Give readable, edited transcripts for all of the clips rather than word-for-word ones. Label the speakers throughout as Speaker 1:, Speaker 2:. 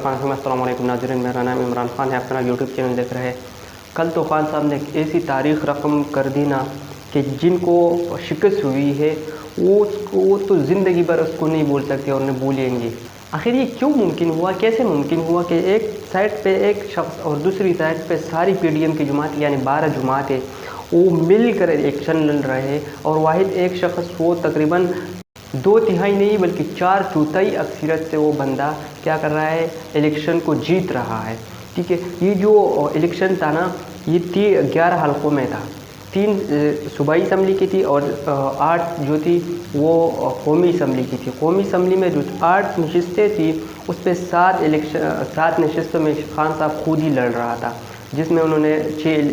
Speaker 1: السلام علیکم ناظرین، میرا نام عمران خان ہے، اپنا یوٹیوب چینل دیکھ رہے ہیں۔ کل تو خان صاحب نے ایک ایسی تاریخ رقم کر دی نا کہ جن کو شکست ہوئی ہے وہ تو زندگی بھر اس کو نہیں بول سکتے اور نہ بھولیں گے۔ آخر یہ کیوں ممکن ہوا، کیسے ممکن ہوا کہ ایک سائٹ پہ ایک شخص اور دوسری سائٹ پہ ساری پی ڈی ایم کی جماعت یعنی 12 جماعتیں وہ مل کر ایکشن لڑ رہے ہیں اور واحد ایک شخص وہ تقریباً 2/3 نہیں بلکہ 4/4 اکثریت سے وہ بندہ کیا کر رہا ہے، الیکشن کو جیت رہا ہے۔ ٹھیک ہے، یہ جو الیکشن تھا نا یہ 11 حلقوں میں تھا، 3 صوبائی اسمبلی کی تھی اور 8 جو تھی وہ قومی اسمبلی کی تھی۔ قومی اسمبلی میں جو 8 نشستیں تھیں اس پہ 7 نشستوں میں خان صاحب خود ہی لڑ رہا تھا، جس میں انہوں نے 6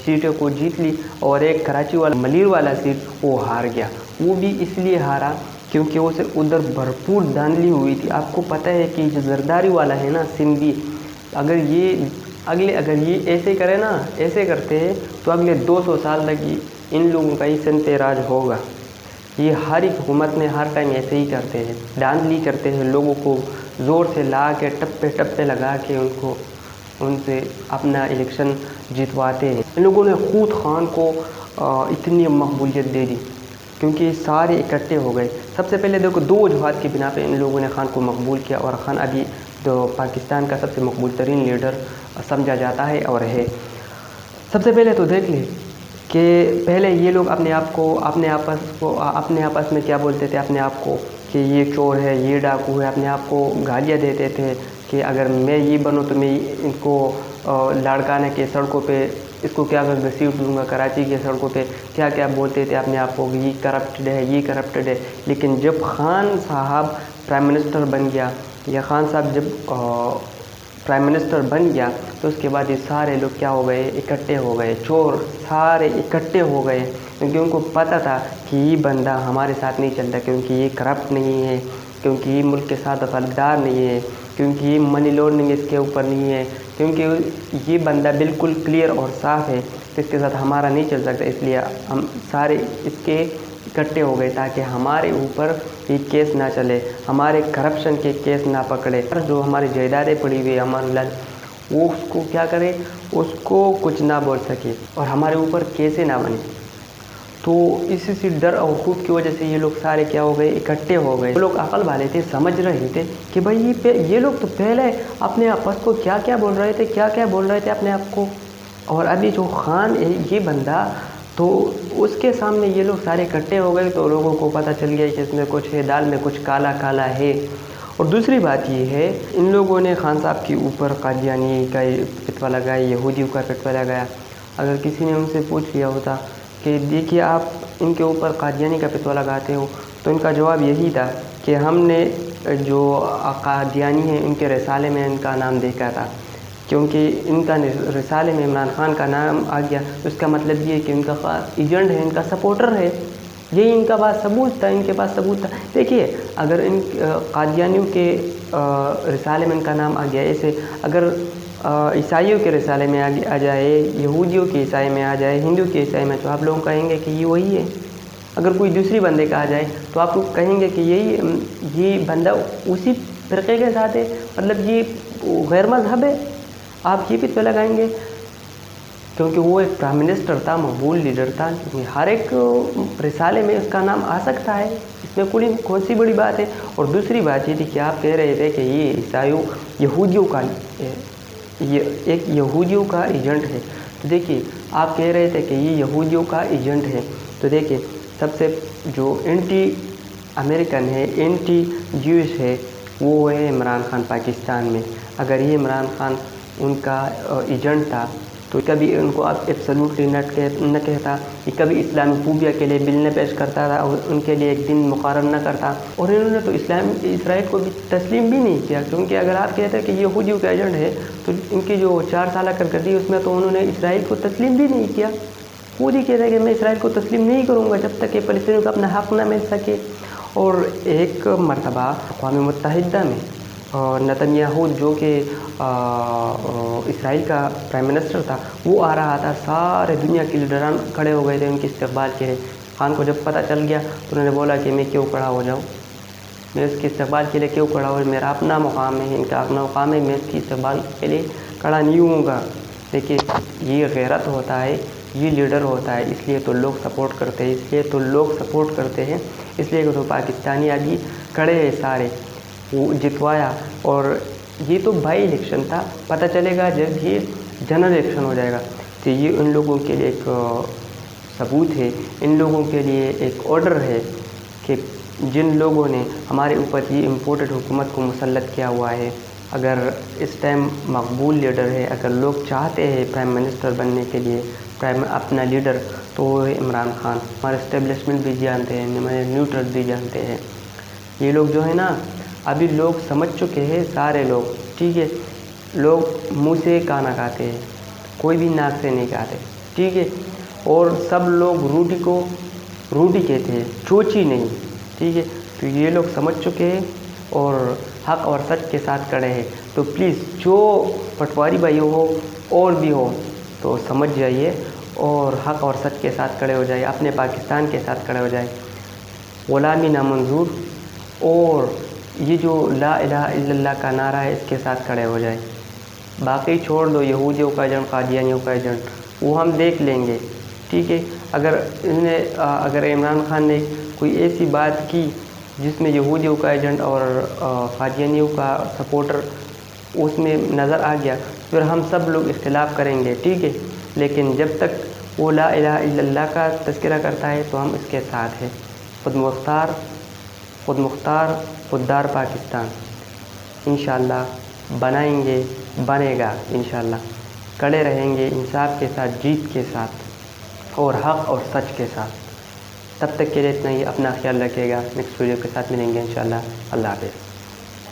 Speaker 1: سیٹوں کو جیت لی اور ایک کراچی والا ملیر والا سیٹ وہ ہار گیا۔ وہ بھی اس لیے ہارا کیونکہ اسے ادھر بھرپور دھاندلی ہوئی تھی۔ آپ کو پتہ ہے کہ جو زرداری والا ہے نا سندھی، اگر یہ ایسے کرے نا، ایسے کرتے ہیں تو اگلے 200 سال تک ان لوگوں کا ہی سنت راج ہوگا۔ یہ ہر ایک حکومت میں ہر ٹائم ایسے ہی کرتے ہیں، دھاندلی کرتے ہیں، لوگوں کو زور سے لا کے ٹپے لگا کے ان سے اپنا الیکشن جتواتے ہیں۔ ان لوگوں نے خود خان کو اتنی مقبولیت دے دی کیونکہ سارے اکٹھے ہو گئے۔ سب سے پہلے دیکھو 2 وجوہات کی بنا پہ ان لوگوں نے خان کو مقبول کیا اور خان ابھی تو پاکستان کا سب سے مقبول ترین لیڈر سمجھا جاتا ہے اور ہے۔ سب سے پہلے تو دیکھ لیں کہ پہلے یہ لوگ اپنے آپس میں کیا بولتے تھے، اپنے آپ کو کہ یہ چور ہے، یہ ڈاکو ہے، اپنے آپ کو گالیاں دیتے تھے کہ اگر میں یہ بنوں تو میں ان کو لاڑکانہ کے سڑکوں پہ اس کو کیا گھسیٹ دوں گا، کراچی کے سڑکوں پہ کیا بولتے تھے اپنے آپ کو، یہ کرپٹڈ ہے، یہ کرپٹڈ ہے۔ لیکن جب خان صاحب پرائم منسٹر بن گیا یا خان صاحب جب پرائم منسٹر بن گیا تو اس کے بعد یہ سارے لوگ کیا ہو گئے، اکٹھے ہو گئے، چور سارے اکٹھے ہو گئے کیونکہ ان کو پتہ تھا کہ یہ بندہ ہمارے ساتھ نہیں چلتا، کیونکہ یہ کرپٹ نہیں ہے، کیونکہ یہ ملک کے ساتھ غدار نہیں ہے، کیونکہ یہ منی لانڈرنگ اس کے اوپر نہیں ہے، کیونکہ یہ بندہ بالکل کلیئر اور صاف ہے، اس کے ساتھ ہمارا نہیں چل سکتا۔ اس لیے ہم سارے اس کے اکٹھے ہو گئے تاکہ ہمارے اوپر یہ کیس نہ چلے، ہمارے کرپشن کے کیس نہ پکڑے، جو ہماری جائیدادیں پڑی ہوئی امان اللہ وہ اس کو کیا کرے، اس کو کچھ نہ بول سکے اور ہمارے اوپر کیسے نہ بنے۔ تو اسی ڈر اور خوف کی وجہ سے یہ لوگ سارے کیا ہو گئے، اکٹھے ہو گئے۔ وہ لوگ عقل والے تھے، سمجھ رہے تھے کہ بھائی یہ لوگ تو پہلے اپنے آپس کو کیا بول رہے تھے اپنے آپ کو، اور ابھی جو خان ہے یہ بندہ تو اس کے سامنے یہ لوگ سارے اکٹھے ہو گئے تو لوگوں کو پتہ چل گیا کہ اس میں کچھ ہے، دال میں کچھ کالا کالا ہے۔ اور دوسری بات یہ ہے ان لوگوں نے خان صاحب کے اوپر قادیانی کا فتویٰ لگایا، یہودیوں کا فتویٰ لگایا۔ اگر کسی نے ان سے پوچھ لیا ہوتا کہ دیکھیے آپ ان کے اوپر قادیانی کا فتویٰ لگاتے ہو تو ان کا جواب یہی تھا کہ ہم نے جو قادیانی ہیں ان کے رسالے میں ان کا نام دیکھا تھا، کیونکہ ان کا رسالے میں عمران خان کا نام آ گیا تو اس کا مطلب یہ ہے کہ ان کا ایجنٹ ہے، ان کا سپورٹر ہے، یہی ان کا پاس ثبوت تھا۔ دیکھیے اگر ان قادیانیوں کے رسالے میں ان کا نام آ گیا، ایسے اگر عیسائیوں کے رسالے میں آ جائے، یہودیوں کے عیسائی میں آ جائے، ہندو کے عیسائی میں، تو آپ لوگ کہیں گے کہ یہ وہی ہے۔ اگر کوئی دوسری بندے کا آ جائے تو آپ لوگ کہیں گے کہ یہ بندہ اسی فرقے کے ساتھ ہے، مطلب یہ غیر مذہب ہے، آپ یہ فتویٰ لگائیں گے کیونکہ وہ ایک پرائم منسٹر تھا، مقبول لیڈر تھا، ہر ایک رسالے میں اس کا نام آ سکتا ہے، اس میں کون سی بڑی بات ہے۔ اور دوسری بات یہ تھی کہ آپ کہہ رہے تھے کہ یہ یہودیوں کا ایجنٹ ہے، تو دیکھیے آپ کہہ رہے تھے کہ یہ یہودیوں کا ایجنٹ ہے، تو دیکھیے سب سے جو اینٹی امریکن ہے، اینٹی جیوش ہے، وہ ہے عمران خان پاکستان میں۔ اگر یہ عمران خان ان کا ایجنٹ تھا تو کبھی ان کو آپ ایبسلیوٹلی نہ کہتا، یہ کبھی اسلامی فوبیا کے لیے بل نہ پیش کرتا تھا اور ان کے لیے ایک دن مقرر نہ کرتا، اور انہوں نے تو اسرائیل کو بھی تسلیم بھی نہیں کیا، کیونکہ اگر آپ کہتے ہیں کہ یہ یہودیوں کا ایجنٹ ہے تو ان کی جو 4 سالہ کارکردگی اس میں تو انہوں نے اسرائیل کو تسلیم بھی نہیں کیا، خود ہی کہتے ہیں کہ میں اسرائیل کو تسلیم نہیں کروں گا جب تک کہ فلسطینیوں کو اپنا حق نہ مل سکے۔ اور ایک مرتبہ اقوام متحدہ میں نتنیاہو جو کہ اسرائیل کا پرائم منسٹر تھا وہ آ رہا تھا، سارے دنیا کے لیڈران کھڑے ہو گئے تھے ان کے استقبال کے لیے۔ خان کو جب پتہ چل گیا تو انہوں نے بولا کہ میں کیوں کھڑا ہو جاؤں، میں اس کے استقبال کے لیے کیوں کھڑا ہوں؟ میرا اپنا مقام ہے، ان کا اپنا مقام ہے، میں اس کی استقبال کے لیے کھڑا نہیں ہوں گا۔ دیکھیے یہ غیرت ہوتا ہے، یہ لیڈر ہوتا ہے، اس لیے تو لوگ سپورٹ کرتے ہیں، اس لیے کہ تو پاکستانی آج کھڑے ہیں سارے، وہ جتوایا۔ اور یہ تو بائی الیکشن تھا، پتہ چلے گا جب یہ جنرل الیکشن ہو جائے گا تو یہ ان لوگوں کے لیے ایک ثبوت ہے، ان لوگوں کے لیے ایک آرڈر ہے کہ جن لوگوں نے ہمارے اوپر یہ امپورٹڈ حکومت کو مسلط کیا ہوا ہے، اگر اس ٹائم مقبول لیڈر ہے، اگر لوگ چاہتے ہیں پرائم منسٹر بننے کے لیے اپنا لیڈر، تو وہ ہے عمران خان۔ ہمارے اسٹیبلشمنٹ بھی جانتے ہیں، ہمارے نیوٹرل بھی جانتے ہیں۔ یہ لوگ جو ہے نا، ابھی لوگ سمجھ چکے ہیں، سارے لوگ، ٹھیک ہے، لوگ منہ سے کھانا کھاتے ہیں، کوئی بھی ناک سے نہیں کھاتے، ٹھیک ہے، اور سب لوگ روٹی کو روٹی کہتے ہیں، چوچی نہیں، ٹھیک ہے۔ تو یہ لوگ سمجھ چکے ہیں اور حق اور سچ کے ساتھ کھڑے ہیں۔ تو پلیز جو پٹواری بھائی ہو اور بھی ہو تو سمجھ جائیے اور حق اور سچ کے ساتھ کھڑے ہو جائے، اپنے پاکستان کے ساتھ کھڑے ہو جائے، غلامی نامنظور، اور یہ جو لا الہ الا اللہ کا نعرہ ہے اس کے ساتھ کھڑے ہو جائے۔ باقی چھوڑ دو یہودیوں کا ایجنٹ، قادیانیوں کا ایجنٹ، وہ ہم دیکھ لیں گے، ٹھیک ہے۔ اگر عمران خان نے کوئی ایسی بات کی جس میں یہودیوں کا ایجنٹ اور قادیانیوں کا سپورٹر اس میں نظر آ گیا، پھر ہم سب لوگ اختلاف کریں گے، ٹھیک ہے، لیکن جب تک وہ لا الہ الا اللہ کا تذکرہ کرتا ہے تو ہم اس کے ساتھ ہیں۔ خود مختار خوددار پاکستان انشاءاللہ بنائیں گے، بنے گا انشاءاللہ، کڑے رہیں گے انصاف کے ساتھ، جیت کے ساتھ اور حق اور سچ کے ساتھ۔ تب تک کے لیے اتنا ہی، اپنا خیال رکھیے گا، نیکسٹ ویڈیو کے ساتھ ملیں گے انشاءاللہ۔ اللہ حافظ۔